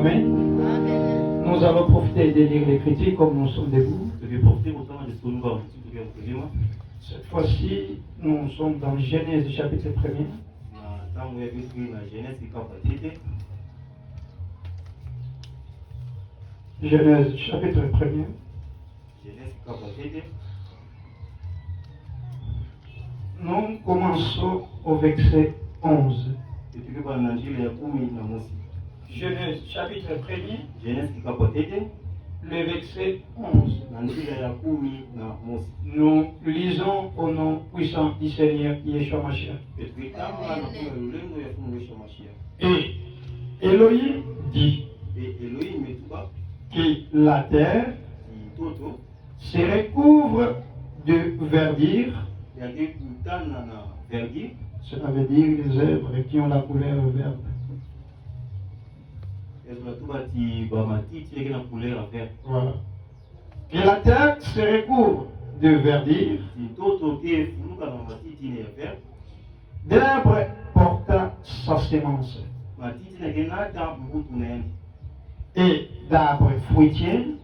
Amen. Nous allons profiter de lire les critiques comme nous sommes debout. Cette fois-ci, nous sommes dans Genèse chapitre 1er. Genèse chapitre 1er. Nous commençons au verset 11. Genèse chapitre 1er. Le verset 11. Nous lisons au nom puissant du Seigneur Yeshua Mashiach. Et Elohim dit que la terre se recouvre de verdure. Cela veut dire les œuvres qui ont la couleur verte. Voilà. Et la terre se recouvre de verdure, d'arbres portant sa semence, et d'arbres fruitiers,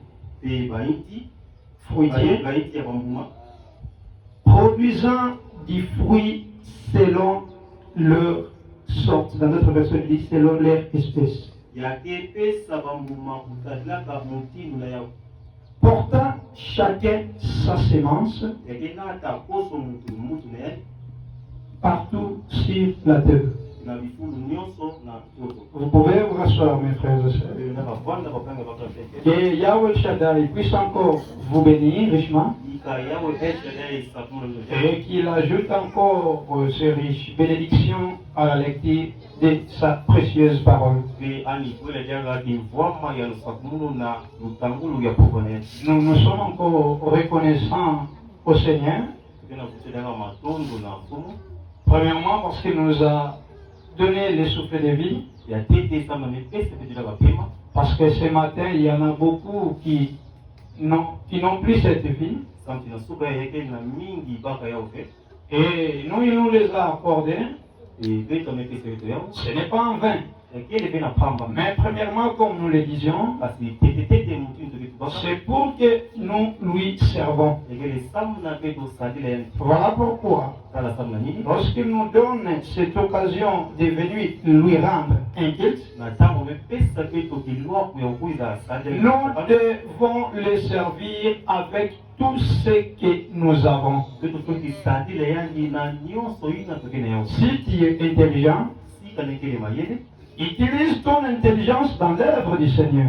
produisant du fruit selon leur sorte. Dans notre version, il dit selon leur espèce. Portant chacun sa semence partout sur la terre. Vous pouvez vous rasseoir, mes frères et sœurs. Que Yahweh Shaddai puisse encore vous bénir richement et qu'il ajoute encore ces riches bénédictions à la lecture de sa précieuse parole. Nous sommes encore reconnaissants au Seigneur. Premièrement parce qu'il nous a donné le souffle de vie. Parce que ce matin, il y en a beaucoup qui n'ont plus cette vie. Et nous, il nous les a accordés. Ce n'est pas en vain. Mais premièrement, comme nous le disions, c'est pour que nous lui servons. Voilà pourquoi, lorsqu'il nous donne cette occasion de venir lui rendre un culte, nous devons le servir avec tout ce que nous avons. Si tu es intelligent, utilise ton intelligence dans l'œuvre du Seigneur.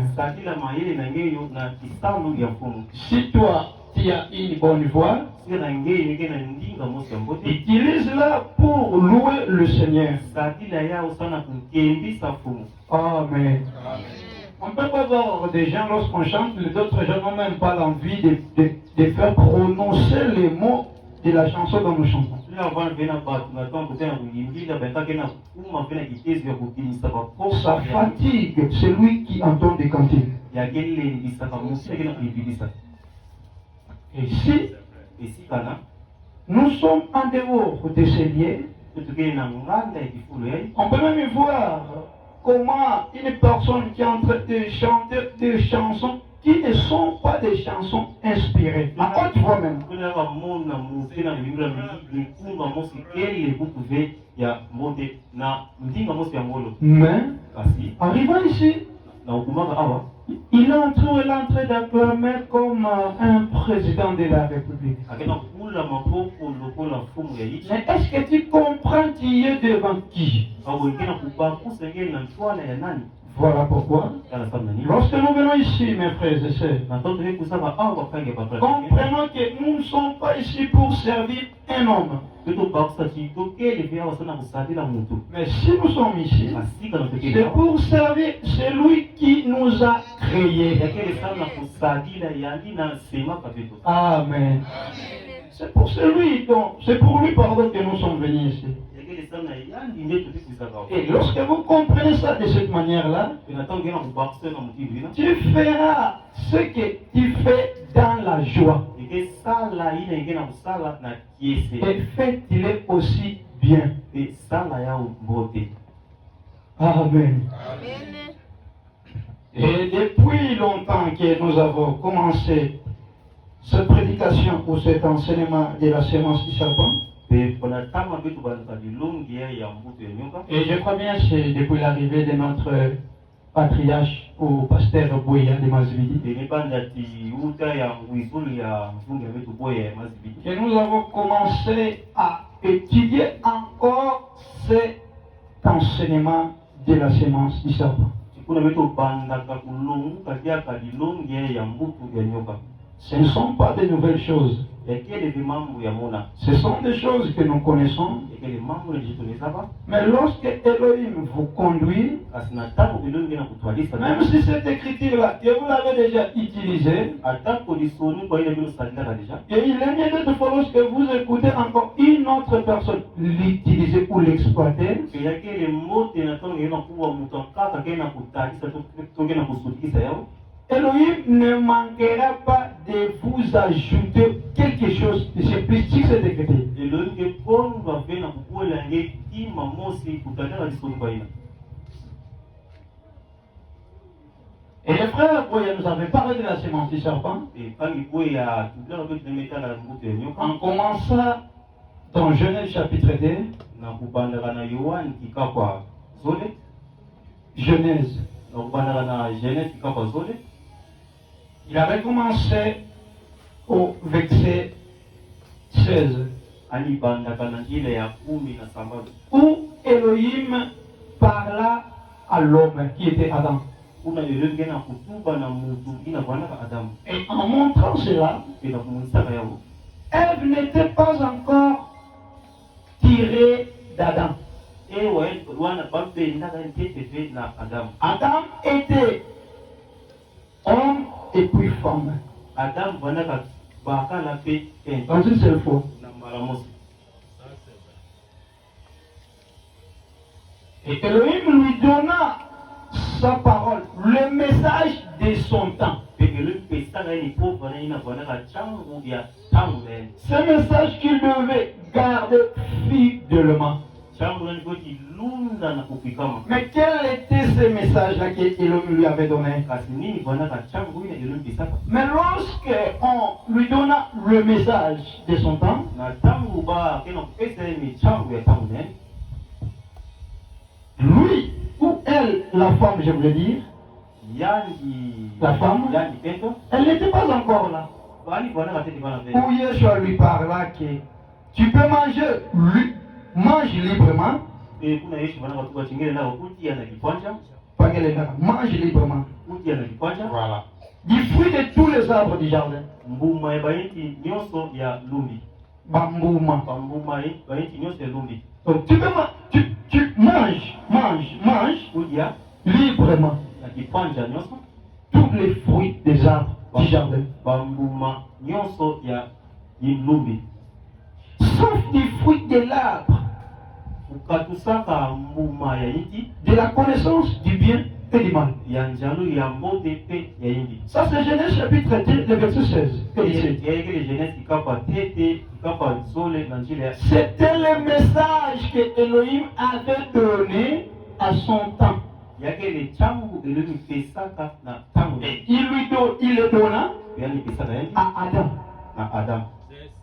Si toi, tu as une bonne voix, utilise-la pour louer le Seigneur. Amen. On peut pas voir des gens lorsqu'on chante, d'autres gens n'ont même pas l'envie de faire prononcer les mots de la chanson dont nous chantons. Ça fatigue celui qui entend des cantiques. Et si nous sommes en dehors de ces lieux, on peut même voir comment une personne qui est en train de chanter des chansons qui ne sont pas des chansons inspirées, à haute voix même. Mais, arrivant ici, il est en train d'acclamer comme un président de la République. Mais est-ce que tu comprends qui est devant qui? Voilà pourquoi, lorsque nous venons ici, mes frères et sœurs, comprenons que nous ne sommes pas ici pour servir un homme. Mais si nous sommes ici, c'est pour servir celui qui nous a créés. Amen. C'est pour lui que nous sommes venus ici. Et lorsque vous comprenez ça de cette manière-là, tu feras ce que tu fais dans la joie. Et faites-le aussi bien. Amen. Et depuis longtemps que nous avons commencé cette prédication ou cet enseignement de la sémence du serpent, et je crois bien que c'est depuis l'arrivée de notre patriarche ou pasteur Boya de Mazividi que nous avons commencé à étudier encore cet enseignement de la sémence du serpent. Ce ne sont pas de nouvelles choses. Ce sont des choses que nous connaissons. Mais lorsque Elohim vous conduit, même si cette écriture-là, que vous l'avez déjà utilisée, et il est mieux de fois lorsque vous écoutez encore une autre personne l'utiliser ou l'exploiter, Elohim ne manquera pas de vous ajouter quelque chose de spécifique cette écriture. Et les frères Boya nous avaient parlé de la sémence du serpent. En commençant dans Genèse chapitre 2. Genèse. Il avait commencé au verset 16. Où Elohim parla à l'homme qui était Adam. Et en montrant cela, Ève n'était pas encore tirée d'Adam. Adam était homme et puis femme. Dans une seule fois. Et Elohim lui donna sa parole, le message de son temps. Ce message qu'il devait garder fidèlement. Mais quel était ce message-là qu'Elohim lui avait donné? Mais lorsque on lui donna le message de son temps, lui ou elle, la femme, je voulais dire, la femme, elle n'était pas encore là. Où Yeshua lui parla que tu peux manger, mange librement. Mange librement. Voilà. Du fruit de tous les arbres du jardin. Bambouma. Donc tu manges librement tous les fruits des arbres du jardin. Sauf des fruits de l'arbre de la connaissance du bien et du mal. Ça c'est Genèse chapitre 2, le verset 16. C'était le message que Elohim avait donné à son temps. Et il le donna à Adam.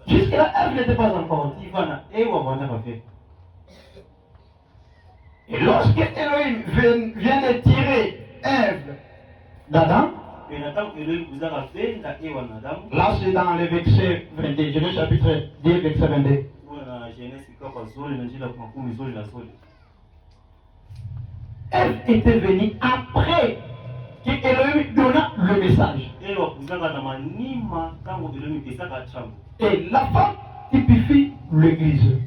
Jusque-là, Ève n'était pas encore. Et lorsque Elohim vient de tirer Ève d'Adam, là c'est dans le verset 22, Genèse chapitre 2, verset 22. Ève était venue après que Elohim donna le message. Et la femme typifie l'église.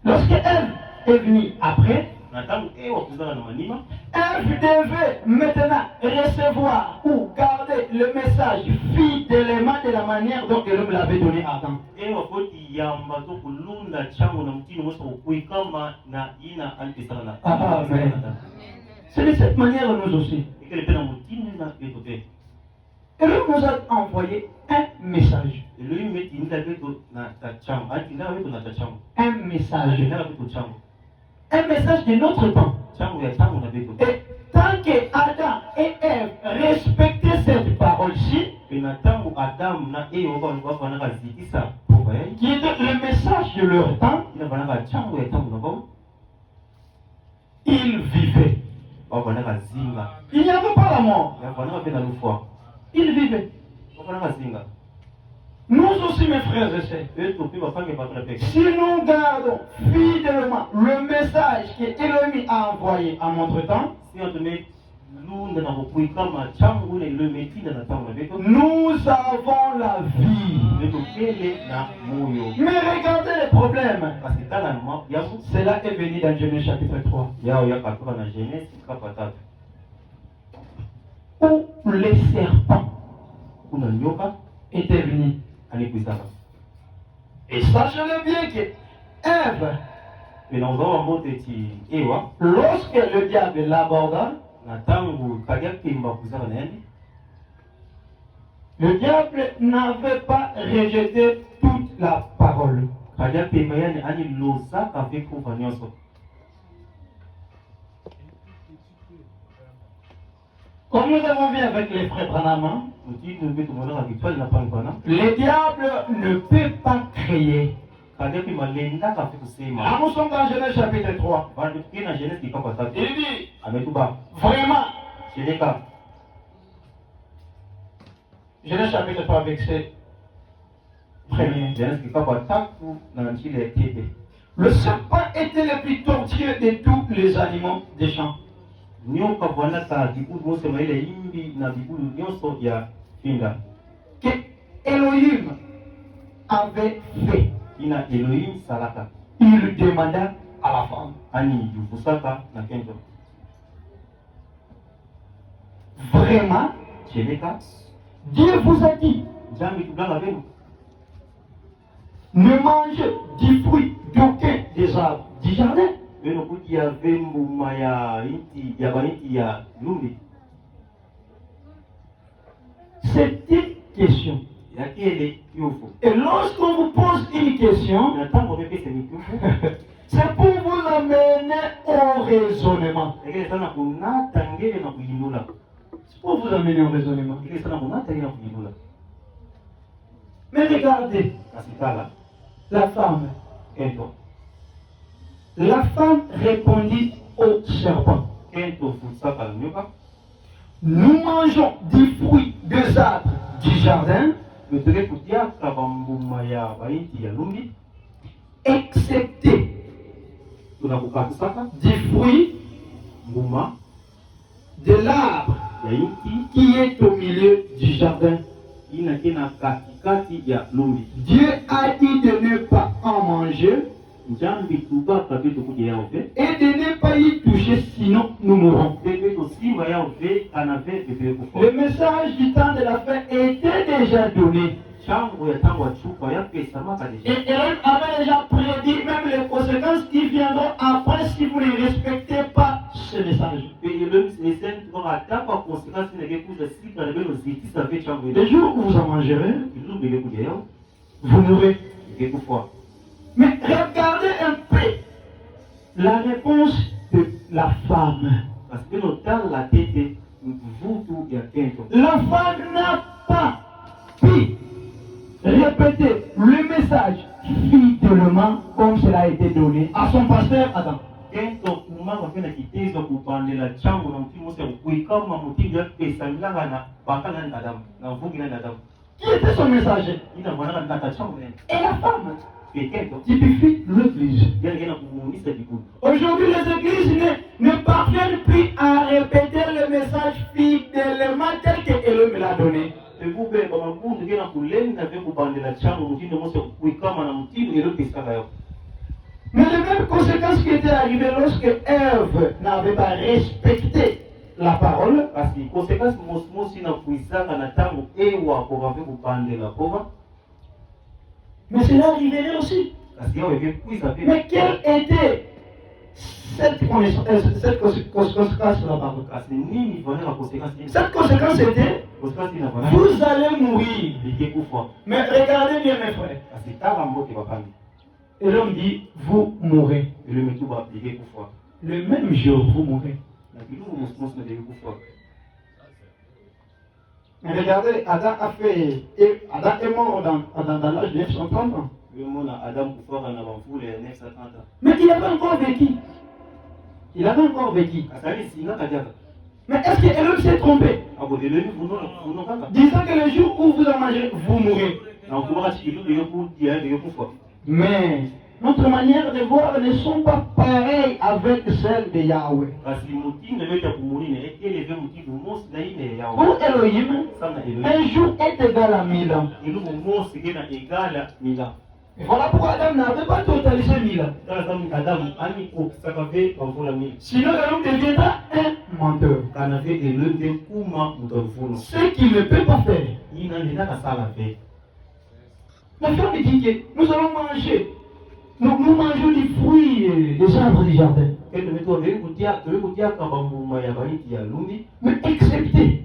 Lorsque Ève est venue après, Ève devait maintenant recevoir ou garder le message fidèlement de la manière dont Elohim l'avait donné à Adam. Amen. C'est de cette manière nous aussi. Elohim nous a envoyé un message. Un message de notre temps. Et tant que Adam et Ève respectaient cette parole-ci, qui était le message de leur temps, ils vivaient. Il n'y avait pas la mort. Ils vivaient. Nous aussi, mes frères et sœurs, si nous gardons fidèlement le message que Elohim a envoyé à notre temps, nous avons la vie. Mais regardez les problèmes. Cela est venu dans Genèse chapitre 3. Où les serpents étaient venus. Et sachez-le bien que Ève, lorsque le diable l'aborda, le diable n'avait pas rejeté toute la parole. Comme nous avons vu avec les frères Branham, le diable ne peut pas créer. Nous sommes dans Genèse chapitre 3. Il dit, vraiment, Genèse chapitre 3, verset 1er. Le serpent était le plus tortueux de tous les animaux des champs. Que Elohim avait fait. Il demanda à la femme. Vraiment, Dieu vous a dit, ne mangez du fruit d'aucun des arbres du jardin. C'est une question. Et lorsqu'on vous pose une question, c'est pour vous amener au raisonnement. C'est pour vous amener au raisonnement. Mais regardez, la femme. La femme répondit au serpent. Nous mangeons du fruit des arbres du jardin, excepté du fruit de l'arbre qui est au milieu du jardin. Dieu a dit de ne pas en manger et de ne pas y toucher, sinon nous mourrons. Le message du temps de la fin était déjà donné. Et elle avait déjà prédit même les conséquences qui viendront après si vous ne respectez pas ce message. Le jour où vous en mangerez, vous mourrez. Mais regardez un peu la réponse de la femme. La femme n'a pas pu répéter le message fidèlement comme cela a été donné à son pasteur Adam. Qui était son messager? Et la femme typifie l'église. Aujourd'hui, les églises ne parviennent plus à répéter le message fidèlement tel que Elohim l'a donné. Mais les mêmes conséquences qui étaient arrivées lorsque Ève n'avait pas respecté la parole, mais cela arriverait aussi. Mais quelle était cette conséquence de la parole? Cette conséquence était, vous allez mourir. Mais regardez bien mes frères. Et l'homme dit, vous mourrez. le même jour, vous mourrez. Mais regardez, Adam est mort dans l'âge de 930 ans. Mais il avait encore vécu. Il avait encore vécu. Mais est-ce que Elohim s'est trompé? Disant que le jour où vous en mangez, vous mourrez. Mais notre manière de voir ne sont pas pareilles avec celles de Yahweh. Pour Elohim, un jour est égal à 1000 ans. Et voilà pourquoi Adam n'avait pas totalisé 1000 ans. Sinon, Elohim deviendra un menteur. Ce qu'il ne peut pas faire. La femme dit que nous allons manger. Nous mangeons des fruits des arbres du jardin. Mais excepté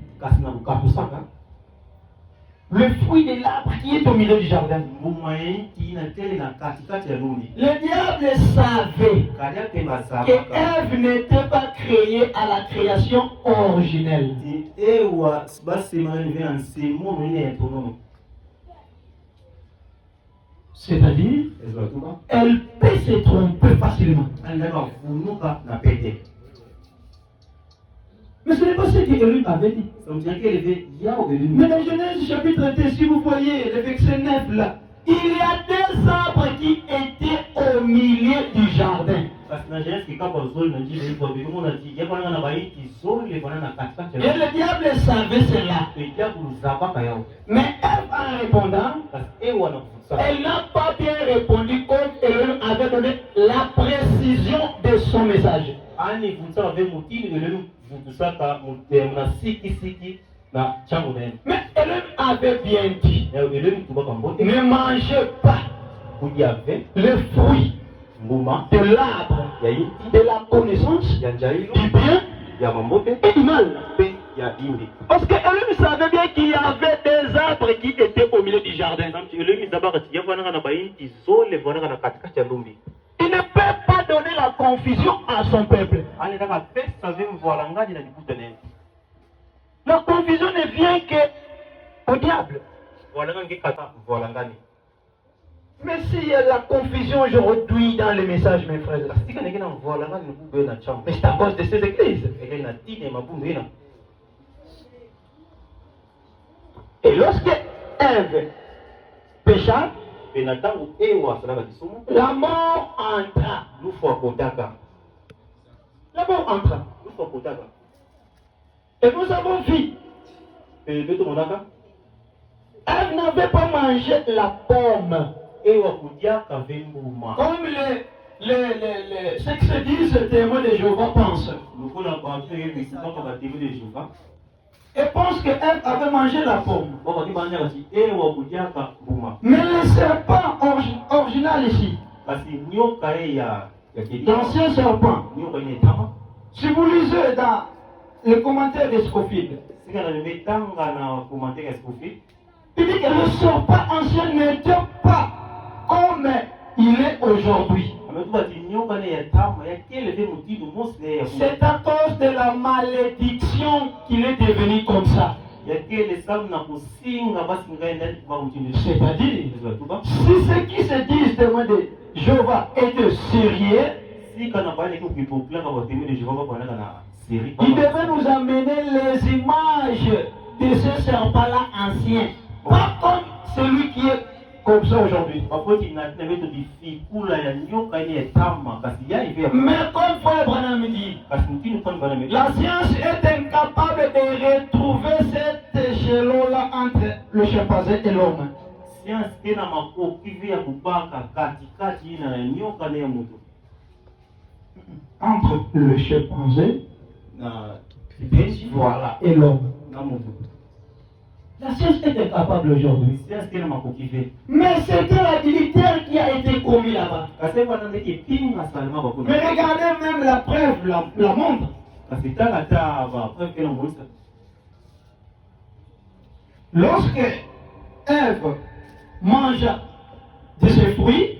le fruit de l'arbre qui est au milieu du jardin. Le diable savait que Ève n'était pas créée à la création originelle. C'est-à-dire, elle peut se tromper facilement. Mais ce n'est pas ce qu'Elohim avait dit. Mais dans Genèse chapitre 2, si vous voyez le verset 9 là, il y a deux arbres qui étaient au milieu du jardin. Et le diable savait cela. Mais Ève, en répondant, elle n'a pas bien répondu comme Elohim avait donné la précision de son message. Mais Elohim avait bien dit, ne mangez pas le fruit de l'arbre de la connaissance du bien et du mal. Parce que Elohim savait bien qu'il y avait des arbres qui étaient au milieu du jardin. Il ne peut pas donner la confusion à son peuple. La confusion ne vient qu'au diable. Mais s'il y a la confusion aujourd'hui dans les messages, mes frères, mais c'est à cause de ces églises. Et lorsque Ève pécha, la mort entra. La mort entra. Et nous avons vu. Ève n'avait pas mangé la pomme. Comme ce que se disent les témoins de Jéhovah pensent. Et pense que Ève avait mangé la pomme. Mais le serpent original ici, l'ancien serpent, si vous lisez dans le commentaire de Scofield, il dit que le serpent ancien n'était pas comme il est aujourd'hui. C'est à cause de la malédiction qu'il est devenu comme ça. C'est-à-dire, si ceux qui se disent témoins de Jéhovah étaient sérieux, ils devaient nous amener les images de ce serpent-là ancien. Pas comme celui qui est comme ça aujourd'hui. Mais comme Frère Branham dit, la science est incapable de retrouver cet échelon-là entre le chimpanzé et l'homme. Entre le chimpanzé voilà, et l'homme. La science est incapable aujourd'hui. Mais c'était la militaire qui a été commis là-bas. Mais regardez même la preuve, la montre. Lorsque Ève mangea de ces fruits,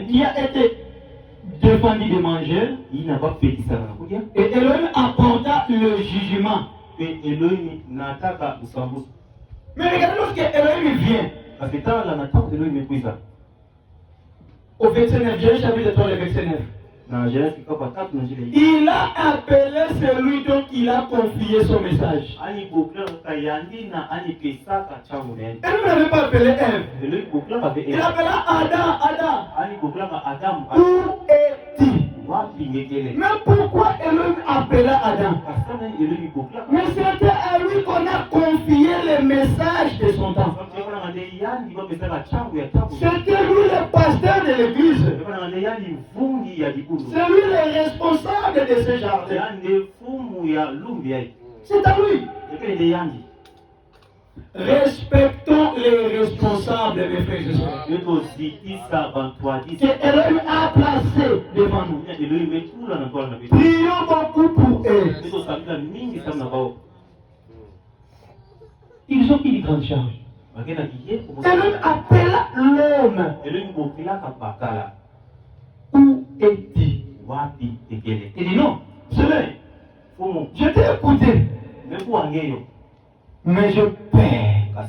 qui a été défendit de manger. Il n'a pas fait ça. Et Elohim apporta le jugement. Et Elohim n'attaque au sambou. Mais regardez lorsque Elohim vient. Parce que tant là, n'attaque Elohim est ça. Au verset 9, Genèse chapitre 3, le verset 9. Il a appelé celui dont il a confié son message. Elle ne l'avait pas appelé Ève. Il appela Adam. Où est-il? Mais pourquoi Elohim appela Adam? Mais c'était à lui qu'on a confié le message de son temps. C'était lui le pasteur de l'église. C'est lui le responsable de ce jardin. C'est à lui. Respectons les responsables, mes frères et sœurs. Que Elohim a placé devant nous. Prions beaucoup pour eux. Ils ont une grande charge. Elohim appela l'homme. Où est-il? Il dit non, c'est vrai. Je t'ai écouté. Mais je perds.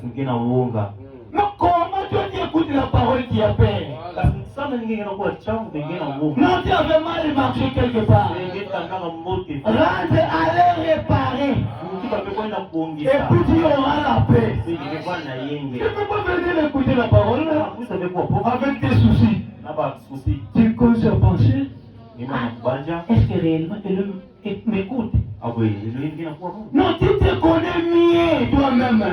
Mais comment tu écoutes la parole qui a peur? Non, tu avais mal marché quelque part. Rentre, allez réparer. Et puis tu auras la paix. Tu ne peux pas venir écouter la parole là, avec tes soucis. Tu commences à penser, est-ce que réellement Elohim m'écoute? Non, tu te connais mieux toi-même.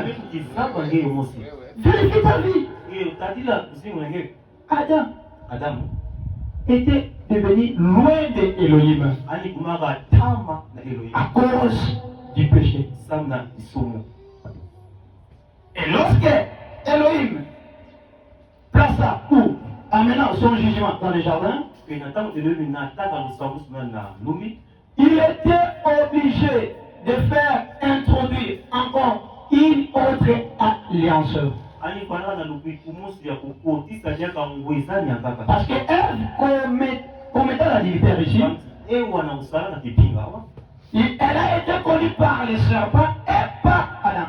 Vérifie ta vie. Adam était devenu loin de Elohim à cause du péché. Et lorsque Elohim plaça ou amena son jugement dans le jardin, il était obligé de faire introduire encore une autre alliance. Parce que Ève commettait l'adultère ici. Elle a été connue par les serpents et par Adam.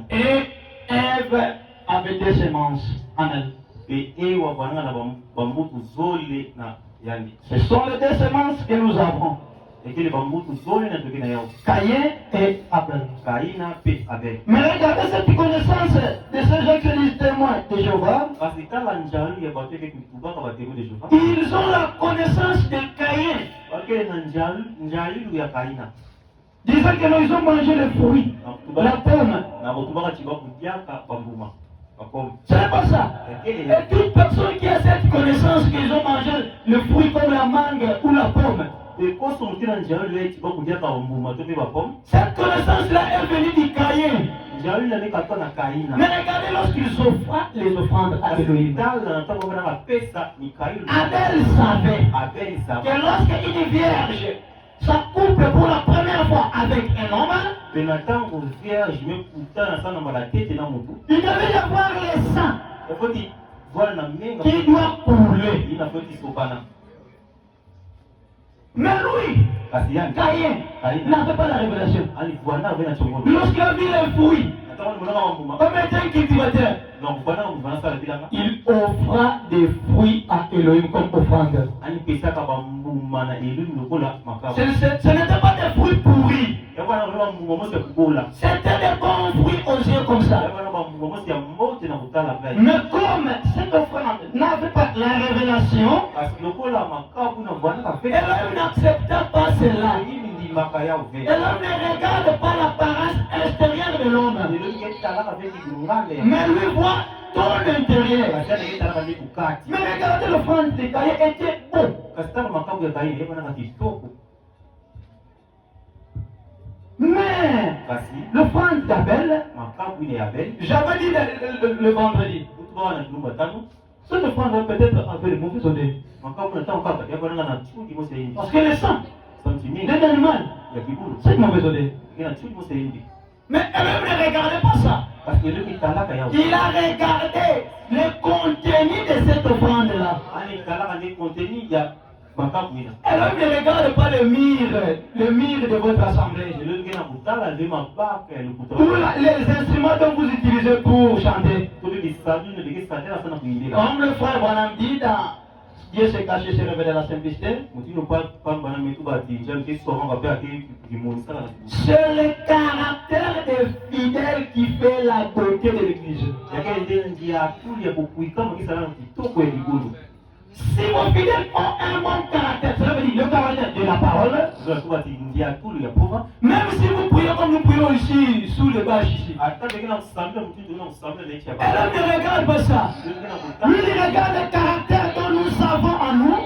Et Ève avait des semences en elle. Ce sont les deux semences que nous avons. Caïn et Abel. Mais regardez cette connaissance de ces gens qui disent témoins de Jéhovah. Ils ont la connaissance de Caïn. Disant que nous ils ont mangé le fruit, la pomme. Ce n'est pas ça. Et toute personne qui a cette connaissance qu'ils ont mangé le fruit comme la mangue ou la pomme. Cette connaissance-là est venue du Caïn. Mais regardez lorsqu'ils offrent les offrandes à Elohim. Abel savait que lorsqu'une vierge s'accouple pour la première fois avec un homme, il devait y avoir le sang qui doit couler. Mais lui, Caïn, n'avait pas la révélation. Lorsqu'il a vu les fruits, comme étant un cultivateur, il offra des fruits à Elohim comme offrande. Ce n'était pas des fruits pourris. C'était des bons fruits aux yeux comme ça. Mais comme cette offrande n'avait pas la révélation, Elohim n'accepta pas cela. Elohim ne regarde pas l'apparence extérieure de l'homme, mais lui voit ton intérieur. Mais regardez l'offrande de Caïn était beau. Mais l'offrande d'Abel, j'avais dit le vendredi, cette offrande va peut-être avoir de mauvais odeurs. Parce que le sang d'un animal, c'est une mauvaise odeur. Mais elle ne regardait pas ça. parce que le kitalaka ya Il a regardé le contenu de cette offrande-là. ani kalaka ni contenu ya makabuina Alors ne regarde pas le mire de votre assemblée. le ngena kutala de mabaka ya lukuta Ou les instruments dont vous utilisez pour chanter. to be sabi ne de satela sana kuindela Comme le frère Branham dit dans Dieu se cache se révèle dans la simplicité. mutino pa bana metu ba tinja ke so nga ba ke kimonisa la C'est le caractère des fidèles qui fait la beauté de l'église. ya ke ndengi ya kuli ya kukuika makisa na kitoko ya ligulu Si vos fidèles ont un bon caractère, cela veut dire le caractère de la parole. zo tu ba tinja kuli ya pova Même si vous priez comme nous prions ici, sous les bâches ici. ata de kena kusambia mutino na kusambia na ichi ya Elle ba ne regarde pas ça. le ngena kutala Lui, il regarde le caractère dont nous savons en nous.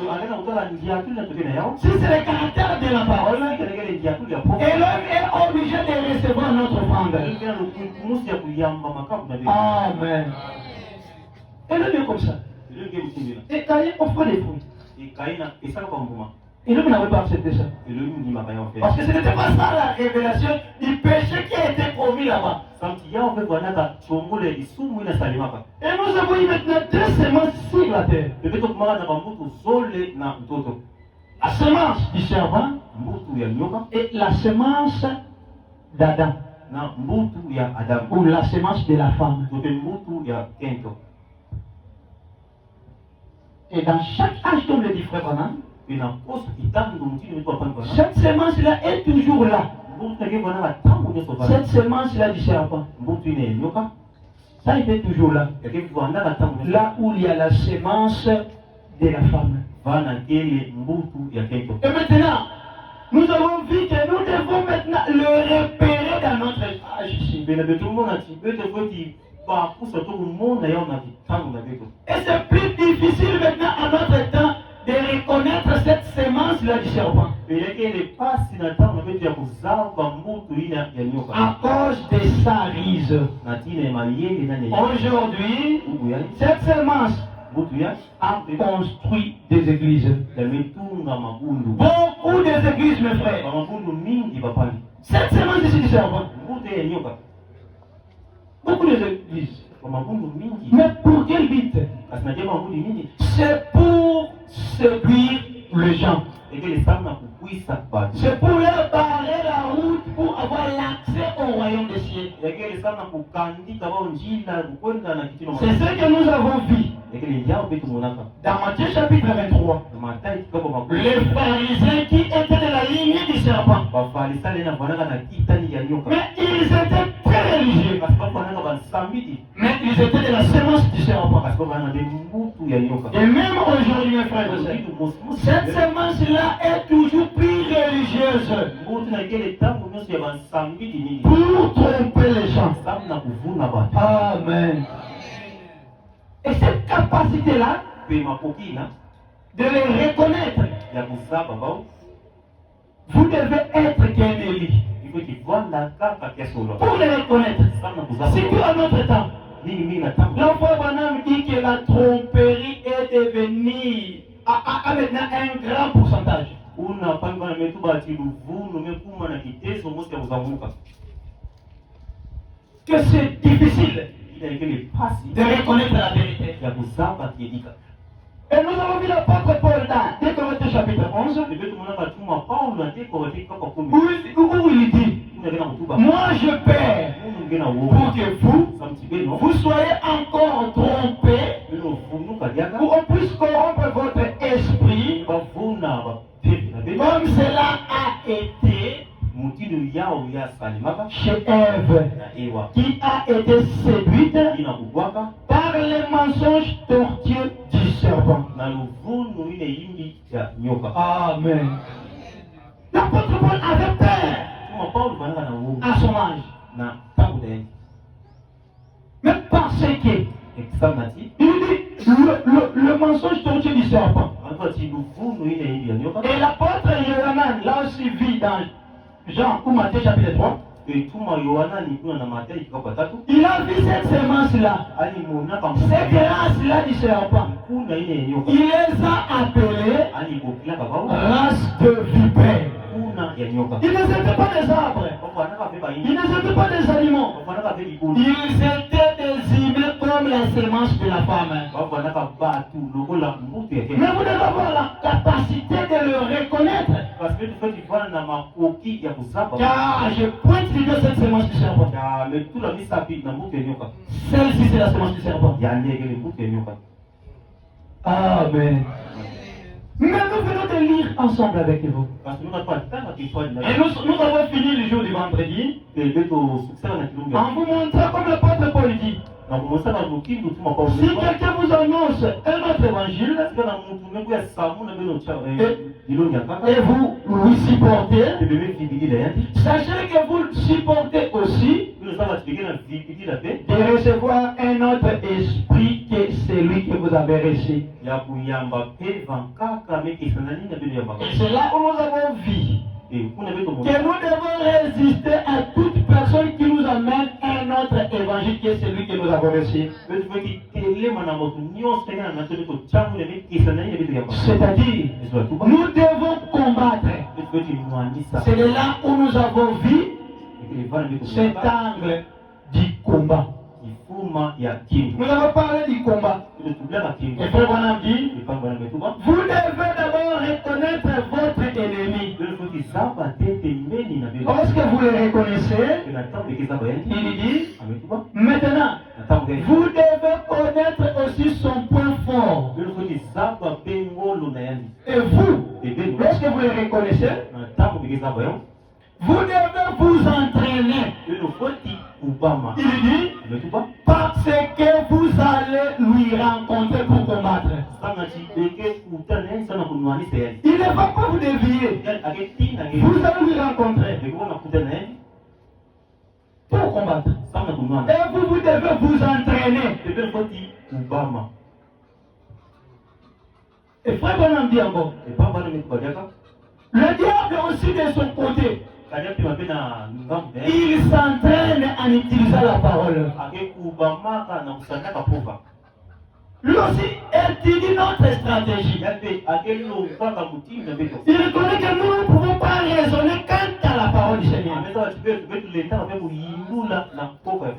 anena kutala njia kuli na tokena yao Si c'est le caractère de la parole, kele njia kuli ya pova et l'homme est obligé de recevoir notre offrande. ngena kumusi ya kuyamba makabu na de Amen. Et l'homme est comme ça. le ngena mutindela Et quand il offre des fruits, ikaina esaka kwa mbuma et l'homme n'avait pas accepté ça. le ni mabaya en fait Parce que ce n'était pas ça la révélation du péché qui a été promis là-bas. samti yao pe bwanaka chongole lisumu ina salimaka Et nous avons eu maintenant deux semences sur la terre. pepeto kumaka na bambutu zole na mtoto La semence du serpent mbutu ya nyoka et la semence d'Adam. na mbutu ya adamu Ou la semence de la femme. tope mbutu ya kento Et dans chaque âge, comme le dit Frère Branham, ina koso kitango mutini wetu apani bwana cette semence-là est toujours là. mbutu nake bwanaka tango nyonso bana Cette semence-là du serpent, mbutu ina ya nyoka ça a été toujours là. yake bwanaka tango nyonso Là où il y a la semence de la femme. bana kele mbutu ya kento Et maintenant, nous avons vu que nous devons maintenant le repérer dans notre âge ici. pena betumona ti bete kweti bakusa to kumona yao na kitango na beto Et c'est plus difficile maintenant à notre temps de reconnaître cette semence-là du serpent. pelekele pasi na tango na beto ya kuzava mbutu ina ya nyoka À cause de sa rise. na tina ya mayele nani ya Aujourd'hui, ubu yani cette semence mbutu ya a construit des églises. yametunga mabundu Beaucoup des églises, mes frères. bamabundu mingi bapali Cette semence ici du serpent. mbutu ya nyoka Beaucoup d'églises. bamabundu mingi Mais pour quel but? kasi naje mabundu mingi C'est pour séduire les gens. ekele sana na kukwisa batu C'est pour leur barrer la route pour avoir l'accès au royaume des cieux. ekele sana kukandika bao njila kukwenda na kitino C'est ce que nous avons vu ekele yao pe tumonaka dans Matthieu chapitre 23. na matai kikabo makulu Les pharisiens qui étaient de la lignée du serpent. bafalisale na bwanaka na kitani ya nyoka Mais ils étaient très religieux. kasi bafwanaka basambidi Mais ils étaient de la semence du serpent. kasi bafwanaka de mbutu ya nyoka Et même aujourd'hui, mes frères et sœurs, cette semence-là est toujours plus religieuse mbutu na ekele tango nyonso ya basambidi mingi pour tromper les gens. sabu na kuvuna batu Amen. Et cette capacité-là pe makoki na de les reconnaître, ya kuzaba bao vous devez être qu'un Élie. ifo kivanda kaka kia solo Pour les reconnaître, sabu na kuzaba c'est qu'à notre temps, mingi mingi na tango l'enfant Branham dit que la tromperie est devenue a maintenant un grand pourcentage. una pali bana metu bati luvunu mekuma na kiteso mosi ya kuzamuka Que c'est difficile ina ekele pasi de reconnaître la vérité. ya kuzaba kiedika Et nous avons vu l'apôtre Paul dans 2 Corinthiens chapitre 11, ebe tumonaka tuma paulo ateko bateki kaka kumi où il dit, tunakena kutuba moi je perds munu ngena pour wo que vous, samtibeno vous soyez encore trompés, beno funuka liaka pour qu'on puisse corrompre votre esprit, bavuna bapepe na beno comme cela a été mutindo yao ya salimaka chez Ève, na ewa qui a été séduite ina kubwaka par les mensonges tortueux du serpent. na luvunu ine yimbi ya nyoka Amen. L'apôtre Paul avait peur tuma paulo banaka na wo à son âge. na tango tayeni Mais parce que ekisam nati il dit le mensonge tortueux du serpent. anati luvunu ine yimbi ya nyoka Et l'apôtre Yohanan l'a aussi vu dans Jean ou Matthieu chapitre 3. etuma yohana ni kuna na matai kikapa tatu Il a vu cette semence-là, alimonaka cette race-là du serpent. kuna ine ya nyoka Il les a appelés alikokilaka bao race de vipères. kuna ya nyoka. Ils ne étaient pas des arbres. Ils ne étaient pas des animaux. Ils étaient des humains comme la sémence de la femme. Mais vous devez avoir la capacité de le reconnaître. Car je pointe du doigt cette sémence du serpent. Celle-ci, c'est la sémence du serpent. Amen. Mais nous venons de lire ensemble avec vous. Et nous avons fini le jour du vendredi en vous montrant comme l'apôtre Paul dit. Si quelqu'un vous annonce un autre évangile et vous lui supportez, sachez que vous supportez aussi de recevoir un autre esprit que celui que vous avez reçu. Et c'est là où nous avons vu que nous devons résister à toute personne qui nous amène un autre évangile que celui que nous avons reçu. C'est-à-dire, nous devons combattre. C'est là où nous avons vu cet angle du combat. Nous avons parlé du combat. Et frère Branham dit, vous devez d'abord reconnaître votre ennemi. Lorsque vous le reconnaissez, il dit, maintenant, vous devez connaître aussi son point fort. Et vous, lorsque vous le reconnaissez, vous devez vous entraîner. Il dit, parce que vous allez lui rencontrer pour combattre. Il ne va pas vous dévier. Vous allez lui rencontrer pour combattre. Et vous devez vous entraîner. Et frère Branham dit encore, le diable aussi de son côté, il s'entraîne en utilisant la parole. Lui aussi étudie notre stratégie. Il reconnaît que nous ne pouvons pas raisonner quant à la parole du Seigneur.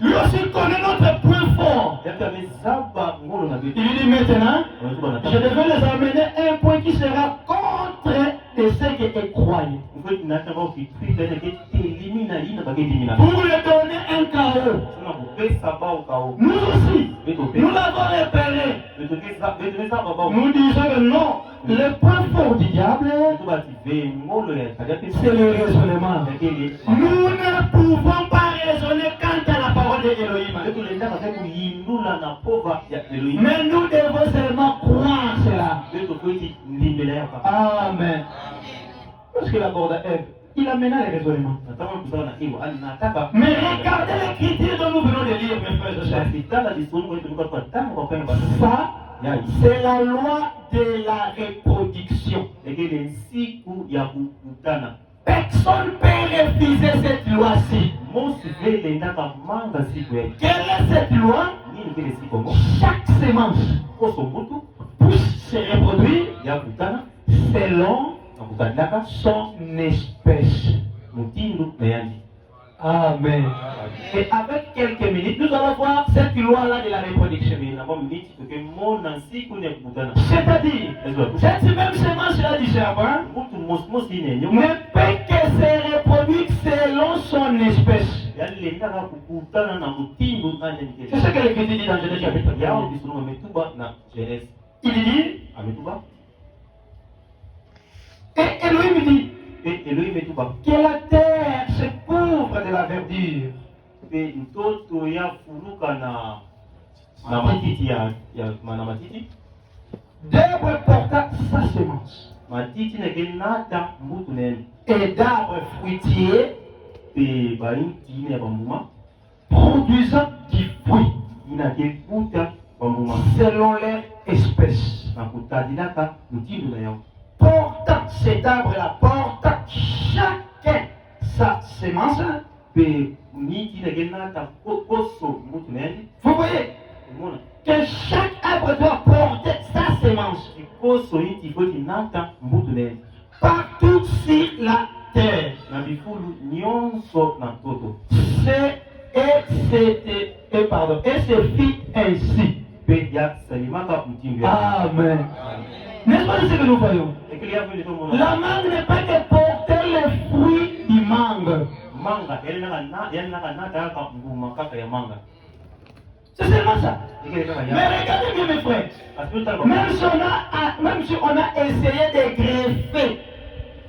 Lui aussi connaît notre point fort. Il dit maintenant, je devais les amener à un point qui sera contre de ceux qui croient. Pour lui donner un chaos. Nous aussi, nous l'avons repéré. Nous disons que non, le point fort du diable, c'est le raisonnement. Nous ne pouvons pas raisonner quant à la parole d'Élohim. Mais nous devons seulement croire cela. Amen. Lorsqu'il aborda Ève, il amena les raisonnements. Mais regardez l'écriture dont nous venons de lire, mes frères et sœurs. Ça, c'est la loi de la reproduction. Personne ne peut refuser cette loi-ci. Quelle est cette loi? Chaque sémence puisse se reproduire selon son espèce. Amen. Et avec quelques minutes, nous allons voir cette loi-là de la reproduction. C'est-à-dire, cette même semence-là du serpent ne peut que se reproduire selon son espèce. C'est ce que l'Écriture dit dans Genèse chapitre 1. Il dit, et Elohim dit que la terre se couvre de la verdure. D'arbre porta sa semence. Et d'arbres fruitiers produisant du fruit selon leur espèce. Portant cet arbre-là, portant chacun sa semence. Vous voyez que chaque arbre doit porter sa semence partout sur la terre. na bifulu nyonso na ntoto Et se fit ainsi. mpe yasalimaka mtindo ya Amen. N'est-ce pas ce que nous voyons? ekele ya vile tomona La mangue n'est pas que porter les fruits du mangue. manga yalinaka nata kaka mbuma kaka ya manga C'est seulement ça. ekele kaka Mais ya regardez bien mes frères. parce que tala Même si on a essayé de greffer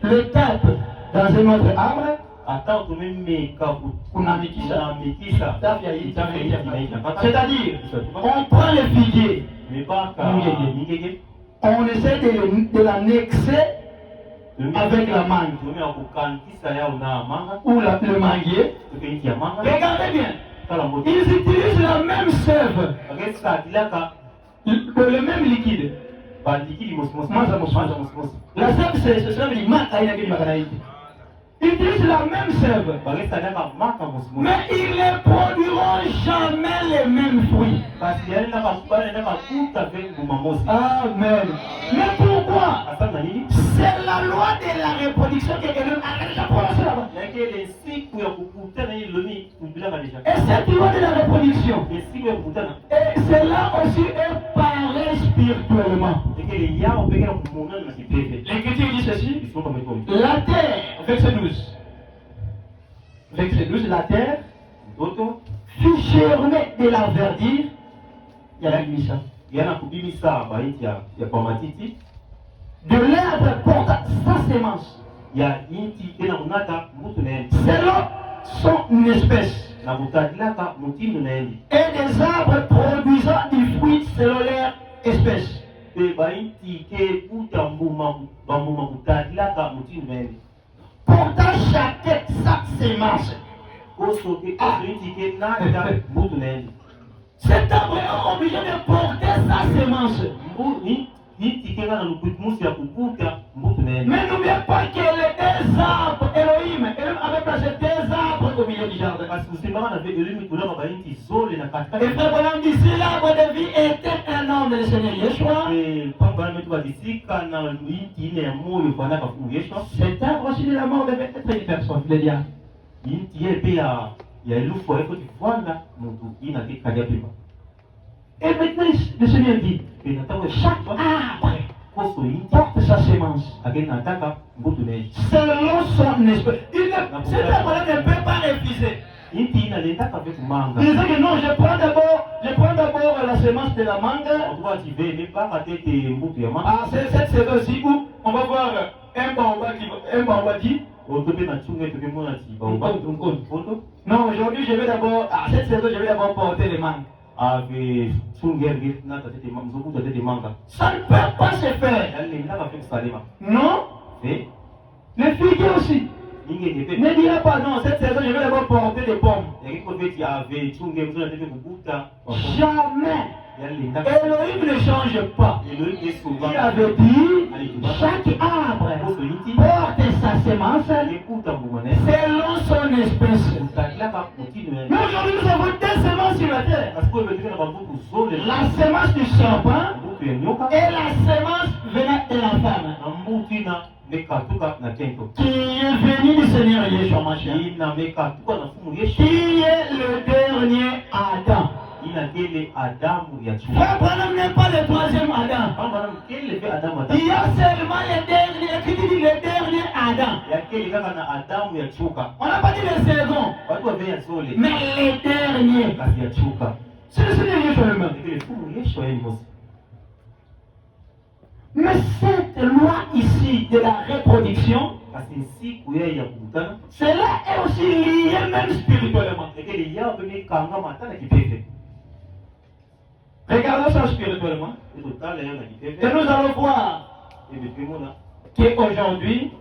le tape dans un autre arbre, ata tumemeka kunamikisha. kunamikisa C'est-à-dire, on prend le figuier, mipaka mingege on essaie de l'annexer avec la mangue tumia kukankisa yao na manga ou le manguier. tukeniki ya manga Regardez bien, tala mbote ils utilisent la même sève, akesika atilaka le même liquide. bandikili mosimosi La sève, c'est ça, il manque à une. Ils utilisent la même sève, bakesalaka maka mosimosi mais ils ne produiront jamais les mêmes fruits. kasi balendaka kuta pe mbuma mosi Amen. Mais pourquoi? asali na nini C'est la loi de la reproduction qui est venue à la prononcé là-bas. yakele siku ya kukutana ili lomi kubilaka deja Et cette loi de la reproduction, siku ya kukutana et cela aussi est paré spirituellement. ekele yao pekela kumonana na kipepe L'Écriture dit ceci. isoka mekomi La terre, verset 12. Verset 12, la terre ntoto fut chernée de la verdure. Il y a la mission. yana kubimisa baiti ya kwa matiti De l'herbe porte sa sémence, ya inti ena kunata mbutu na yendi selon son espèce. na kutadilaka mutindo na yendi Et des arbres produisant du fruit selon leur espèce. pe bainti ke kuta bambuma kutadilaka mutindo na yendi Portant chacun sa sémence. koso inti ke nata mbutu na yendi Cet arbre est obligé de porter sa sémence. inti ke nga na musi ya kukuta mbutu na yendi Mais n'oubliez pas que les deux arbres, Elohim avait placé deux arbres au milieu du jardin. kasi kusembaka na ve elimi tulaka bainti zole na Et katikati frère Bonhomme dit, si l'arbre de vie était un homme de Seigneur Yeshua, pambana metu badisika na inti ine ya moyo fanaka fungu yeshwa cet arbre aussi de la mort devait être une personne, le diable. inti ye pe ya elufu ayekoti vanda mutu ina te kadia pemba Et maintenant, le Seigneur dit, pe na ntango chaque arbre koso inti porte sa sémence. akei na ataka mbutu na ye Selon son esprit. Cet arbre-là ne peut pas refuser. inti inalendaka mpe kumanga Il disait que non, je prends d'abord la sémence de la mangue. otoka tive mebaka te ete mbutu ya manga Ah, c'est cette saison-ci où on va voir un baobab dit. oto mpe na tsunga ete mpe mona ti baobafoto Non, aujourd'hui, je vais d'abord, à cette saison, je vais d'abord porter les mangues. ave tsungerge nata tete nzokuta tete manga Ça ne peut pas se faire. yalendaka mpe kusalema Non, e les figuiers aussi. ingenge mpe Ne dira pas non, cette saison, je vais d'abord porter des pommes. yaki kobeti ave tsunge mzona tete kubuta Jamais. yalendaka Elohim ne change pas. eloi Il esungaka avait dit, chaque arbre koso inti porte sa sémence ekuta mbuma na ye selon son espèce. kutadilaka mutindo na ye Mais aujourd'hui, nous avons deux semences sur la terre. kasi po ebetike na bambutu zole La sémence du serpent mbutu ya nyoka et la sémence venant de la femme. na mbutu ina mekatuka na kento Qui est venu du Seigneur Yeshua Mashiach. ina mekatuka na fumu yeshu Qui est le dernier Adam. ina kele adamu ya chuka Frère Branham n'est pas le troisième Adam. pambana kele mpe adamu Il y a seulement le dernier, qui dit le dernier Adam. ya kele kaka na adamu ya chuka On n'a pas dit le second, batu babe ya zole mais le dernier. kasi ya chuka C'est le Seigneur Yeshua lui-même. ekele fumu yeshu ayeli mosi Mais cette loi ici de la reproduction, kasi siku ye ya kukutana cela est aussi lié même spirituellement. ekele yao mpe mekangama ata na kipepe Regardons ça spirituellement. etotala yo na Et kipepe nous allons voir ebe mpe mona qu'aujourd'hui,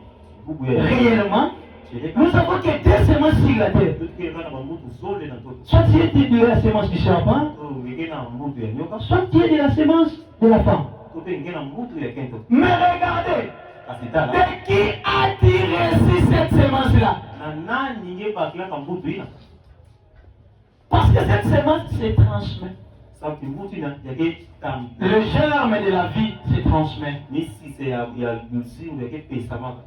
bubu ya réellement, cheleka nous savons que deux semences sur la terre. totikele kaka na bambutu zole na toto Soit tu es de la sémence du serpent, to ngenge na mbutu ya nyoka soit tu es de la sémence de la femme. to mpe ngenge na mbutu ya kento Mais regardez, kasi tala de qui a-t-il reçu cette sémence-là? na nani nge bakilaka mbutu ina Parce que cette sémence se transmet. sabuti mbutu ina yake tam Le germe de la vie se transmet. misise ya luzingo yake pesamaka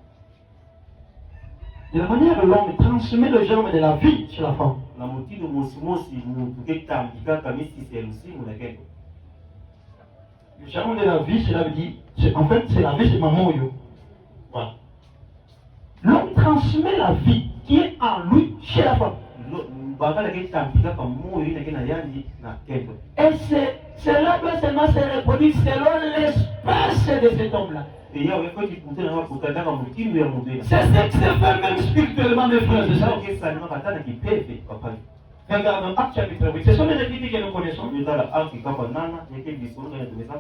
de la manière dont l'homme transmet le germe de la vie chez la femme. na mutindo mosimosi muntu ketambikaka misiselu simu na kendo. Le germe de la vie, cela veut dire, en fait, c'est la vie, c'est maman. Voilà. L'homme transmet la vie qui est en lui chez la femme. Et cela doit seulement se reproduire selon l'espèce de cet homme-là. C'est ce qui se fait même spirituellement, mes frères et sœurs. Regarde dans Acte chapitre 8, ce sont les écrits que nous connaissons.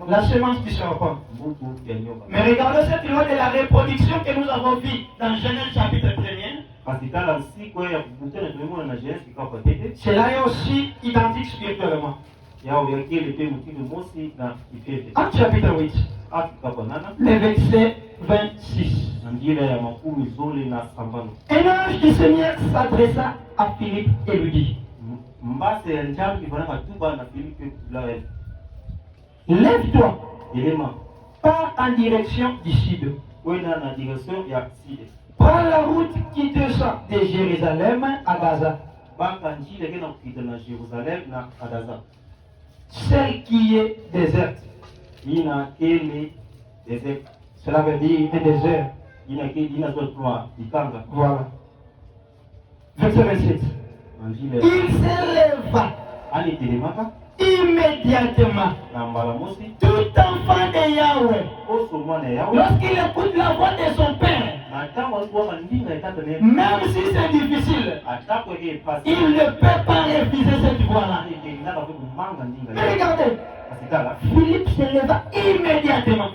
La semence qui se répand. Mais regardez cette loi de la reproduction que nous avons vue dans Genèse chapitre 1er. Cela est aussi identique spirituellement. Acte chapitre 8, le verset 26. Un ange du Seigneur s'adressa à Philippe et lui dit: lève-toi, pars en direction du sud. Prends la route qui descend de Jérusalem à Gaza. Celle qui est déserte. Cela veut dire un désert. Voilà. Verset 27. Il s'éleva immédiatement. Tout enfant de Yahweh, lorsqu'il écoute la voix de son père, même si c'est difficile, il ne peut pas refuser cette voix-là. Mais regardez, Philippe s'éleva immédiatement.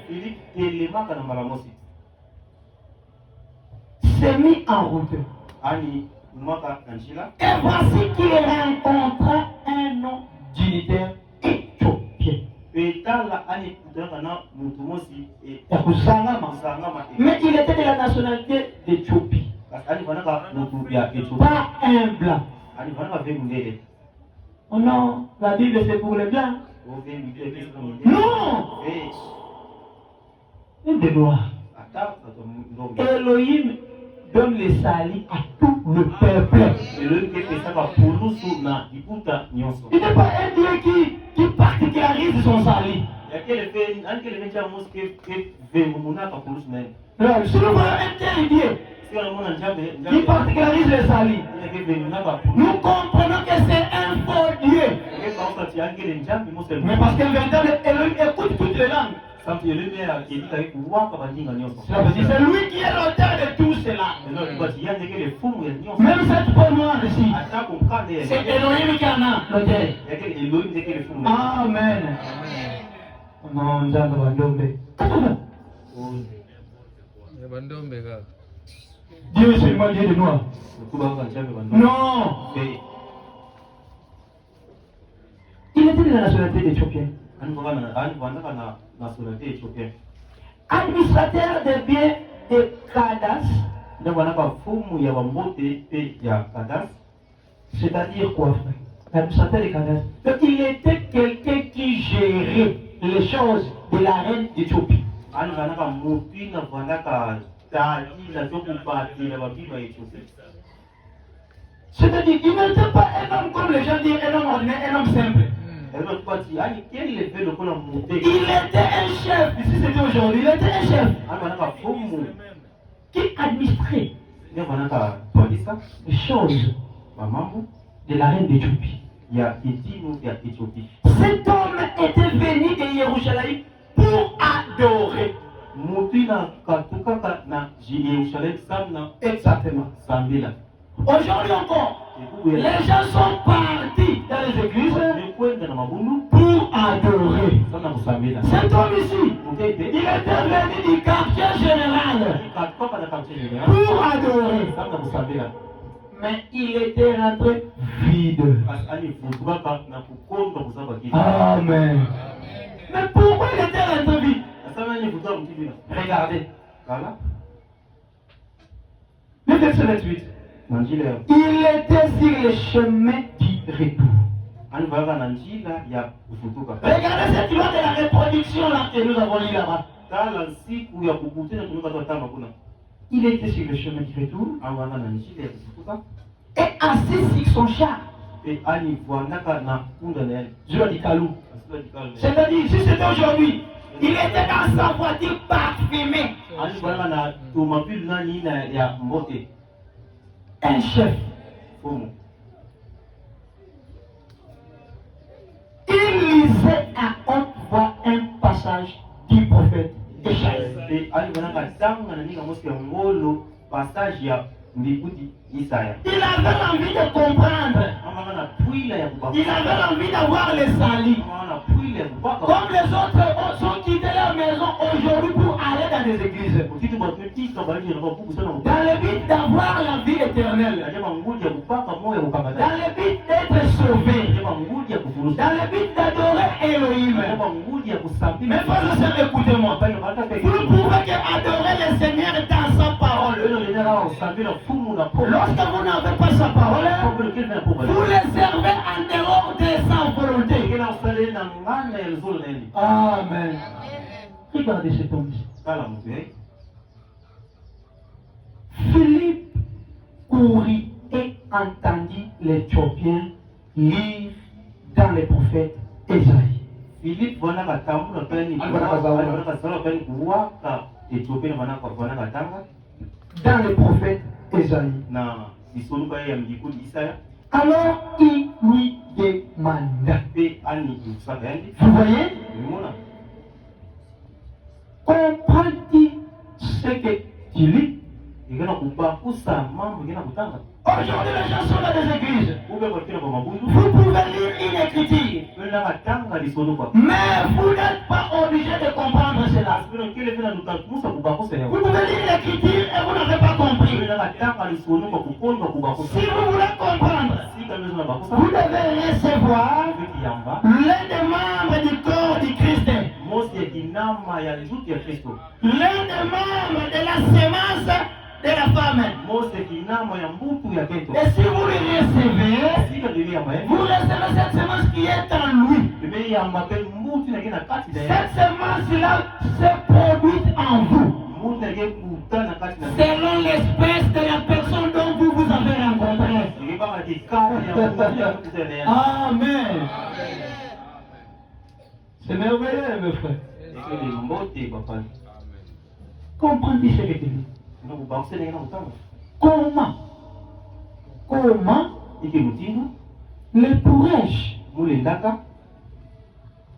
S'est mis en route. Et voici qu'il rencontra un homme dignitaire éthiopien. Mais il était de la nationalité d'Éthiopie. Pas un blanc. Oh non, la Bible c'est pour les blancs. Non! Une des noirs. Elohim donne les salis à tout le peuple. Il n'est pas un Dieu qui particularise son salut. Non, si nous voyons un tel Dieu qui particularise le salut, nous comprenons que c'est un faux Dieu. Mais parce qu'un véritable Elohim écoute toutes les langues. C'est lui qui est l'auteur de tout cela. Même cette peau noire ici, c'est Elohim qui en a l'auteur. Amen. Non, Dieu est seulement Dieu de noir. Non. Il était de la nationalité éthiopienne. Administrateur des biens de Kadas. C'est-à-dire quoi, frère? L'administrateur de Kadas. Donc il était quelqu'un qui gérait les choses de la reine d'Éthiopie. C'est-à-dire qu'il n'était pas un homme comme les gens disent, un homme ordinaire, un homme simple. Il était un chef, ici c'était aujourd'hui, il était un chef qui administrait les choses de la reine d'Éthiopie. Cet homme était venu de Jérusalem pour adorer. Exactement. Aujourd'hui encore, les gens sont partis dans les églises pour adorer. Cet homme ici, il était venu du quartier général pour adorer. Mais il était rentré vide. Amen. Mais pourquoi il était rentré vide? Regardez. Le verset 28. Il était sur le chemin du retour. Regardez cette loi de la reproduction là que nous avons lu là-bas. Il était sur le chemin du retour anganga na njila ya kufuka et assis sur son char. pe alivwandaka na punda na yeye Joie du Kalou. asila dikalo C'est-à-dire, si c'était aujourd'hui, il était dans sa voiture parfumée. alivwandaka na tomapile nani na ya mbote Un chef. fomo Il lisait à haute voix un passage du prophète Ésaïe. pe alivwandaka tanga na ninga mosi ya ngolo passage ya ndikuti Isaya Il avait envie de comprendre. anganga na pwila ya kubaka Il avait envie d'avoir les salis. anganga na pwila ya kubaka Comme les autres ont quitté leur maison aujourd'hui pour aller dans des églises. kitu batumika bali na babuku sana Dans le but d'avoir la vie éternelle. ajaba ngudi ya kubaka moyo Dans kukamata le but d'être sauvé. ajaba ngudi ya kufurusa Dans le but d'adorer Elohim. ajaba ngudi ya kusambi Mais frères et sœurs, écoutez-moi. Vous ne pouvez qu'adorer le Seigneur dans sa parole. Lorsque vous n'avez pas sa parole, vous les servez en dehors de sa volonté. Amen. Regardez cet homme. Philippe courut et entendit l'Éthiopien lire dans les prophètes Ésaïe. Philippe Dans les prophètes Ésaïe. Alors il lui demanda. Vous voyez? Comprends-tu ce que tu lis? Aujourd'hui, les gens sont dans des églises. Vous pouvez lire une écriture, mais vous n'êtes pas obligé de comprendre cela. Vous pouvez lire l'écriture et vous n'avez pas compris. Si vous voulez comprendre, vous devez recevoir l'un des membres du corps du Christ, l'un des membres de la semence de la femme. Et si vous le recevez, vous recevez cette semence qui est en lui. Cette semence-là se produit en vous, selon l'espèce de la personne dont vous avez rencontré. Amen. C'est merveilleux, mes frères. Comprends-tu ce que tu dis? Comment le pourrais-je?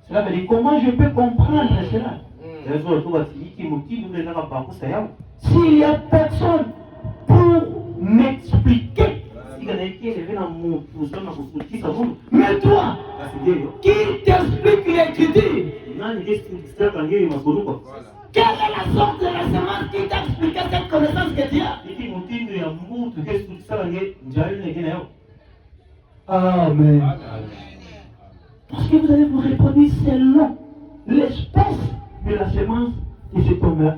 Cela veut dire comment je peux comprendre cela? S'il y a personne pour m'expliquer, mais toi, qui t'explique l'écriture? Quelle est la sorte de la semence qui t'a expliqué cette connaissance que tu as? Amen. Parce que vous allez vous reproduire selon l'espèce de la semence de cet homme-là.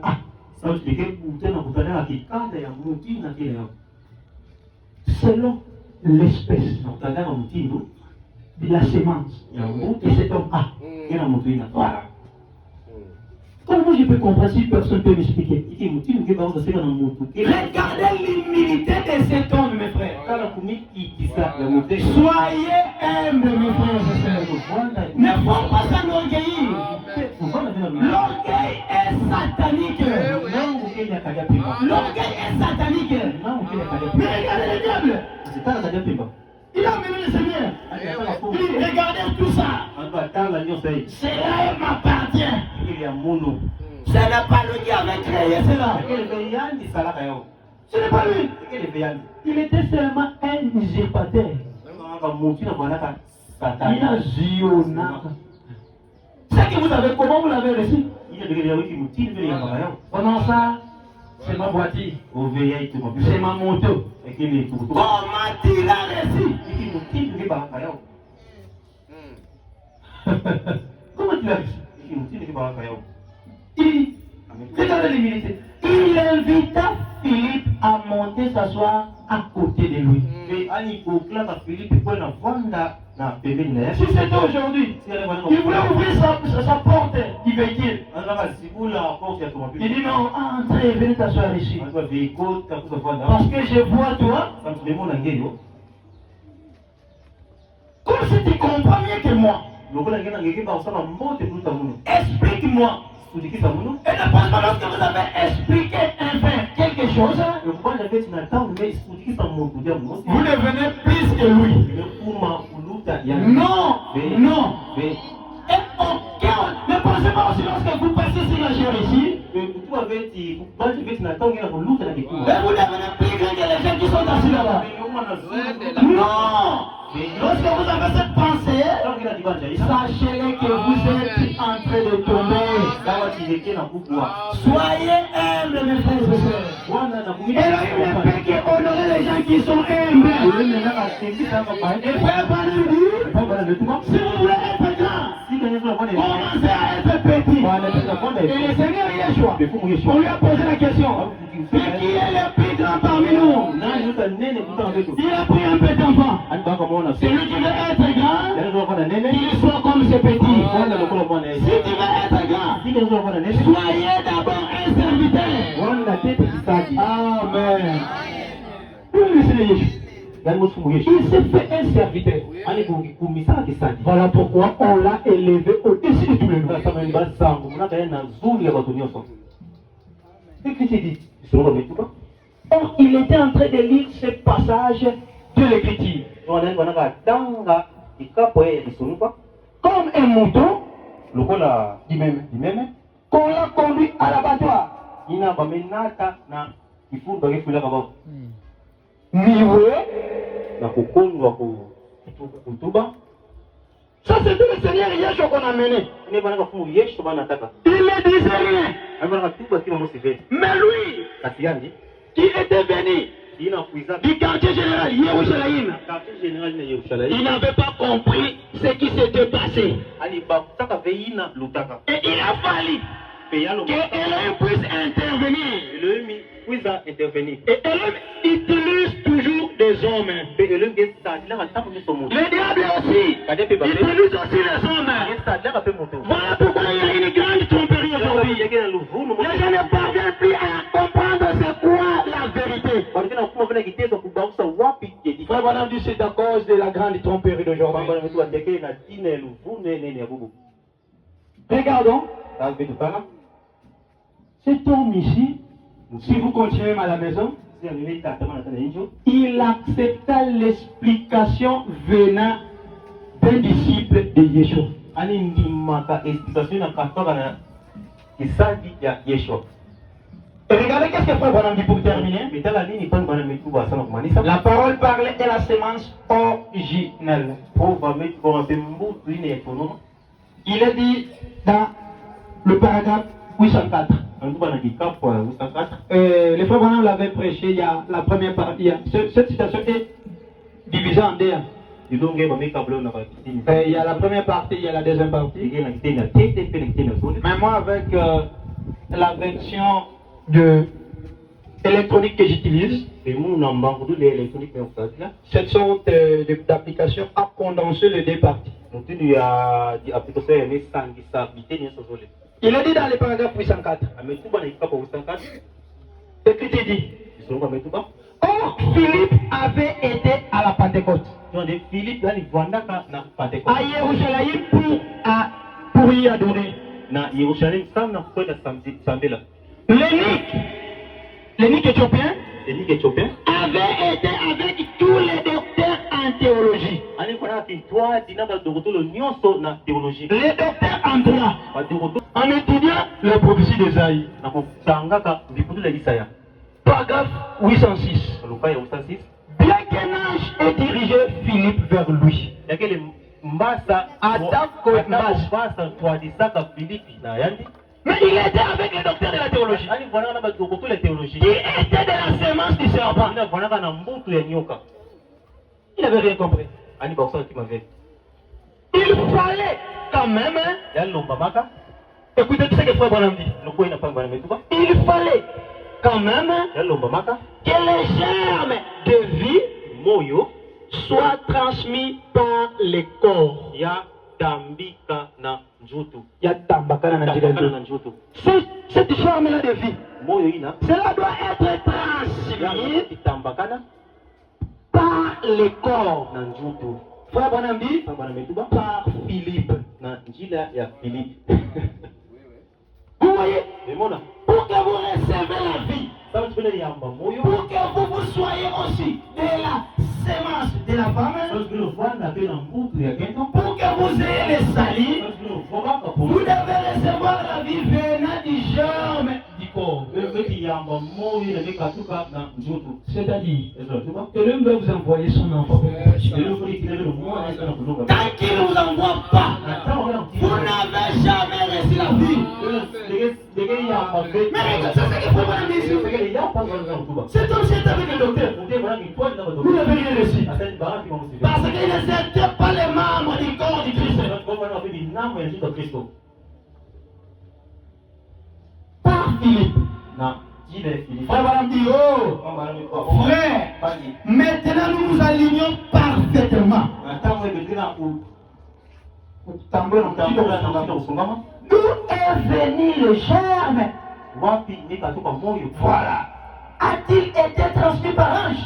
Selon l'espèce de la semence de cet homme A. Voilà. Comment je peux comprendre si personne peut m'expliquer? Regardez l'humilité de cet homme, mes frères. Soyez humbles, mes frères et sœurs. Ne faut pas s'enorgueillir. L'orgueil est satanique. L'orgueil est satanique. Mais regardez le diable. Il a amené le Seigneur. Il dit, regardez tout ça. Cela m'appartient. Ce n'est pas lui qui avait créé cela. Ce n'est pas lui. Il était seulement un usurpateur. Il a zionné. Ce que vous avez, comment vous l'avez reçu? Pendant ça, c'est ma voiture. C'est ma moto. Comment tu l'as reçu? Comment tu l'as reçu? Regardez l'humilité. Il invita Philippe à monter s'asseoir à côté de lui. Si c'était aujourd'hui, il voulait ouvrir sa porte du véhicule. Il dit non, entrez, venez t'asseoir ici. Parce que je vois toi, comme si tu comprends mieux que moi. Explique-moi. Et ne pense pas lorsque vous avez expliqué quelque chose, vous devenez plus que lui. Non, non. Et ne pensez pas aussi lorsque vous passez sur la chair ici, et vous devenez plus grand que les gens qui sont assis là-bas. Non. Lorsque vous avez cette pensée, sachez que vous êtes en train de tomber. Soyez humbles, mes frères et sœurs. Et là, il ne peut qu'honorer les gens qui sont humbles. Et frère Branham dit, si vous voulez être grand, commencez à être petit. Et le Seigneur Yeshua, on lui a posé la question, mais qui est le plus grand parmi nous? Il a pris un petit enfant. Celui qui veut être grand, qu'il soit comme ce petit. Si tu veux être grand, soyez d'abord un serviteur. Amen. Il s'est fait un serviteur. Voilà pourquoi on l'a élevé au-dessus de tous les noms. Or, il était en train de lire ce passage de l'Écriture. Comme un mouton, qu'on l'a conduit à l'abattoir. Ça c'était le Seigneur Yeshua qu'on a mené. Il ne disait rien. Mais lui, qui était béni du quartier général Yerushalayim, il n'avait pas compris ce qui s'était passé. Et il a fallu qu'Elohim puisse intervenir. Et Elohim utilise toujours des hommes. Le diable aussi utilise aussi les hommes. Voilà pourquoi il y a une grande tromperie aujourd'hui. Les gens ne parviennent plus à comprendre c'est quoi la vérité. Frère Branham dit c'est à cause de la grande tromperie d'aujourd'hui. Regardons. Cet homme ici, si vous continuez à la maison, il accepta l'explication venant d'un disciple de Yeshua. Et regardez qu'est-ce que Frère Branham dit pour terminer. La parole parle est la sémence originelle. Il est dit dans le paragraphe 804. Le Frère Branham l'avait prêché il y a la première partie. Cette citation est divisée en deux. Il y a la première partie, il y a la deuxième partie. Mais moi avec la version électronique que j'utilise, cette sorte d'application a condensé les deux parties. Il est dit dans le paragraphe 804. Ce qui te dit. Or, Philippe avait été à la Pentecôte. À Yerushalayim pour y adorer. L'énigme éthiopien avait été avec tous les docteurs en théologie. Les docteurs en droit, en étudiant la prophétie d'Esaïe. Paragraphe 806. Bien qu'un ange ait dirigé Philippe vers lui. Mais il était avec les docteurs de la théologie. Il était de la sémence du serpent. Il n'avait rien compris. Il fallait quand même. Écoutez tout ce que Frère Branham dit. Il fallait quand même que les germes de vie soit transmis par les corps. ya tambika na njutu. Ya tambakana na Tambakana na njutu. Cette germe-là de vie, Moyo ina cela doit être ya transmis kitambakana par les corps. na njutu. Frère Bonambi, Bwana metuba par Philippe. na njila ya Philippe. Vous voyez, Demona. pour que vous recevez la vie, Sasa tupende yamba moyo. pour que vous soyez aussi de la sémence de la femme, Sasa tupende vwana tena mbutu ya kento. pour que vous ayez le salut, Sasa tupende voka vous pour. devez recevoir la vie venant du germe du corps. Wewe yamba moyo na mikatuka na njutu. C'est-à-dire Ezo tuba. que l'homme va vous envoyer son enfant. Leo kuli kilele mwana sana kutoka. Tant qu'il ne vous envoie pas, vous n'avez jamais reçu la vie. Mais c'est ce qu'il faut voir ici. Cet homme s'est avec le docteur. Vous n'avez rien reçu. Parce qu'il ne s'était pas les membres du corps du Christ. Par Philippe. Frère Madame dit, oh, frère, maintenant nous nous alignons parfaitement. D'où est venu le germe? Voilà. A-t-il été transmis par ange?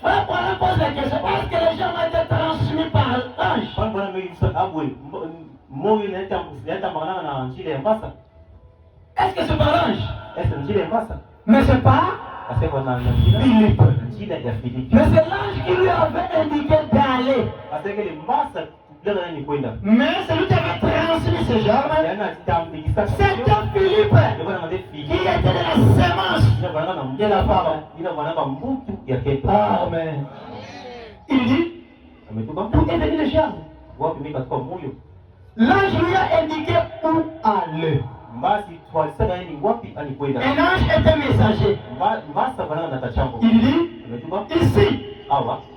Frère, Madame pose la question, est-ce que le germe a été transmis par ange? Est-ce que c'est par ange? Mais c'est pas Philippe. Mais c'est l'ange qui lui avait indiqué d'aller. Mais c'est lui qui avait transmis ce germe. C'était Philippe qui était de la sémence de la femme. Amen. Il dit, où est venu le germe? L'ange lui a indiqué où aller. Un ange était messager. Il dit, ici,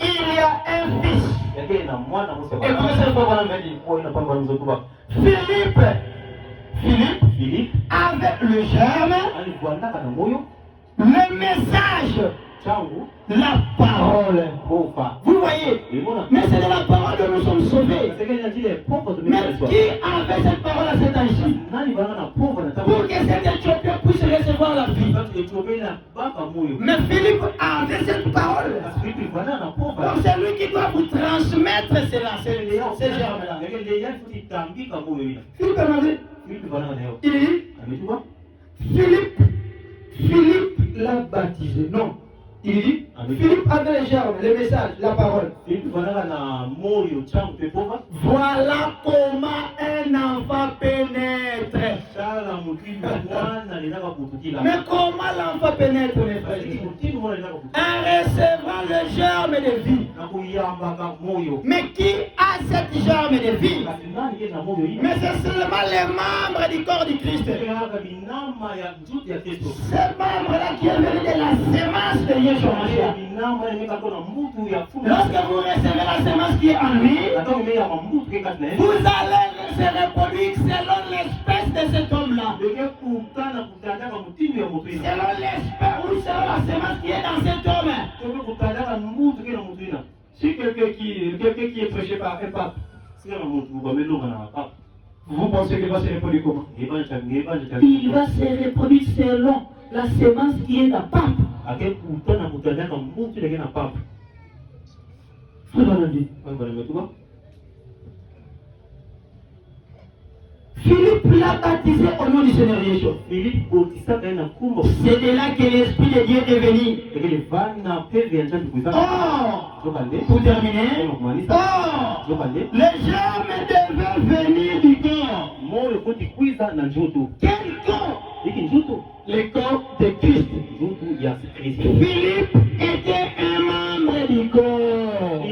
il y a un fils. Et comment ça va Philippe avec le germe, le message, la parole. Vous voyez, mais c'est de la parole que nous sommes sauvés. Mais qui avait cette parole à cet âge-ci? Pour que cet Éthiopien puisse recevoir la vie. Mais Philippe avait cette parole. Donc c'est lui qui doit vous transmettre cela, ces germes-là. Philippe avait, il dit, Philippe l'a baptisé. Non. Il dit, Philippe avait les germes, les messages, la parole. Voilà comment un enfant pénètre. Mais comment l'enfant pénètre, mes frères? En recevant le germe de vie. Mais qui a cette germe de vie? Mais c'est seulement les membres du corps du Christ. Ces membres-là qui est venu de la sémence de Yeshua Mashiach. Lorsque vous recevez la sémence qui est en lui, vous allez se reproduire selon l'espèce de cet homme-là. Selon l'espèce ou selon la sémence qui est dans cet homme. Si quelqu'un qui est prêché par un pape, vous pensez qu'il va se reproduire comment? Il va se reproduire selon la sémence qui est dans le pape. Philippe l'a baptisé au nom du Seigneur Yeshua. C'est de là que l'Esprit de Dieu est venu. Pour terminer, le germe devait venir du corps. Quel corps? Le corps de Christ. Philippe était un membre du corps.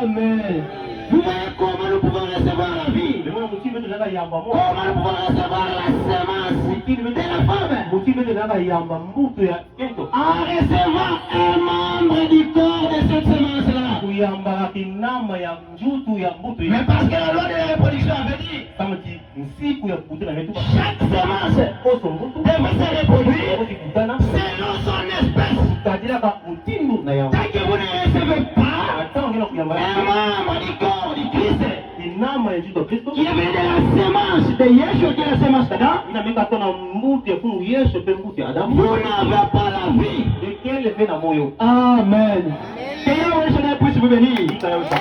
Amen. Vous voyez comment nous pouvons recevoir la vie? Comment nous pouvons recevoir la semence de la femme? En recevant un membre du corps de cette semence-là. Mais parce que la loi de la reproduction avait dit, chaque semence devait se reproduire selon son espèce. nyama ya njuto Kristo. Qui est venu de la semence de Yeshua, qui est la semence d'Adam. Inameka tona mbuti ya fungu Yesu pe mbuti ya Adamu. Vous n'avez pas la vie. Lekele pe na moyo. Amen. Que Yahweh puisse vous bénir.